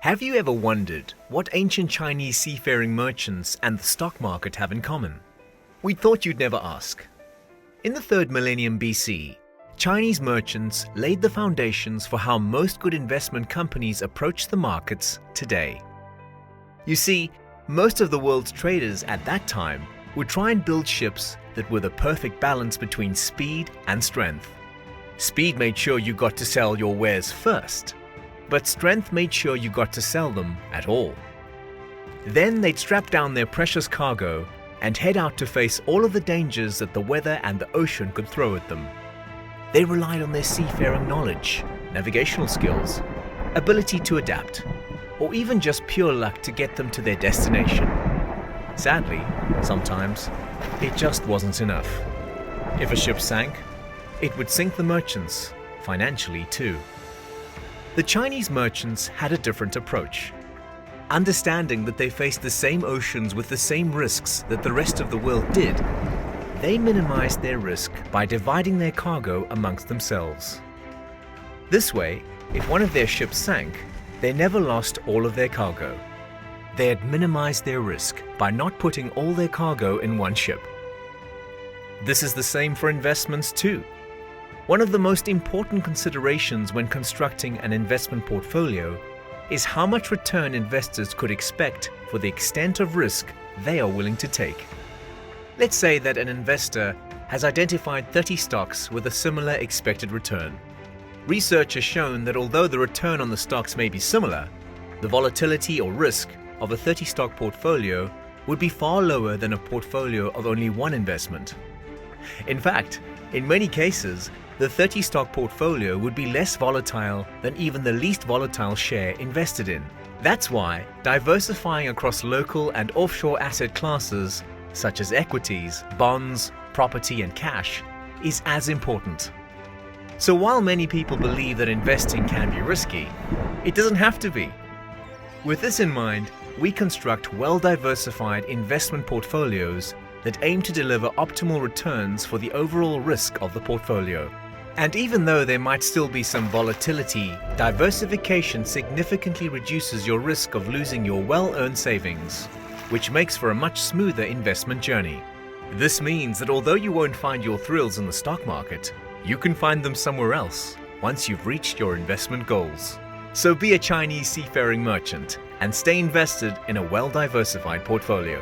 Have you ever wondered what ancient Chinese seafaring merchants and the stock market have in common? We thought you'd never ask. In the 3rd millennium BC, Chinese merchants laid the foundations for how most good investment companies approach the markets today. You see, most of the world's traders at that time would try and build ships that were the perfect balance between speed and strength. Speed made sure you got to sell your wares first, but strength made sure you got to sell them at all. Then they'd strap down their precious cargo and head out to face all of the dangers that the weather and the ocean could throw at them. They relied on their seafaring knowledge, navigational skills, ability to adapt, or even just pure luck to get them to their destination. Sadly, sometimes, it just wasn't enough. If a ship sank, it would sink the merchants, financially too. The Chinese merchants had a different approach. Understanding that they faced the same oceans with the same risks that the rest of the world did, they minimized their risk by dividing their cargo amongst themselves. This way, if one of their ships sank, they never lost all of their cargo. They had minimized their risk by not putting all their cargo in one ship. This is the same for investments too. One of the most important considerations when constructing an investment portfolio is how much return investors could expect for the extent of risk they are willing to take. Let's say that an investor has identified 30 stocks with a similar expected return. Research has shown that although the return on the stocks may be similar, the volatility or risk of a 30-stock portfolio would be far lower than a portfolio of only one investment. In fact, in many cases, the 30-stock portfolio would be less volatile than even the least volatile share invested in. That's why diversifying across local and offshore asset classes, such as equities, bonds, property, and cash, is as important. So while many people believe that investing can be risky, it doesn't have to be. With this in mind, we construct well-diversified investment portfolios that aim to deliver optimal returns for the overall risk of the portfolio. And even though there might still be some volatility, diversification significantly reduces your risk of losing your well-earned savings, which makes for a much smoother investment journey. This means that although you won't find your thrills in the stock market, you can find them somewhere else once you've reached your investment goals. So be a Chinese seafaring merchant and stay invested in a well-diversified portfolio.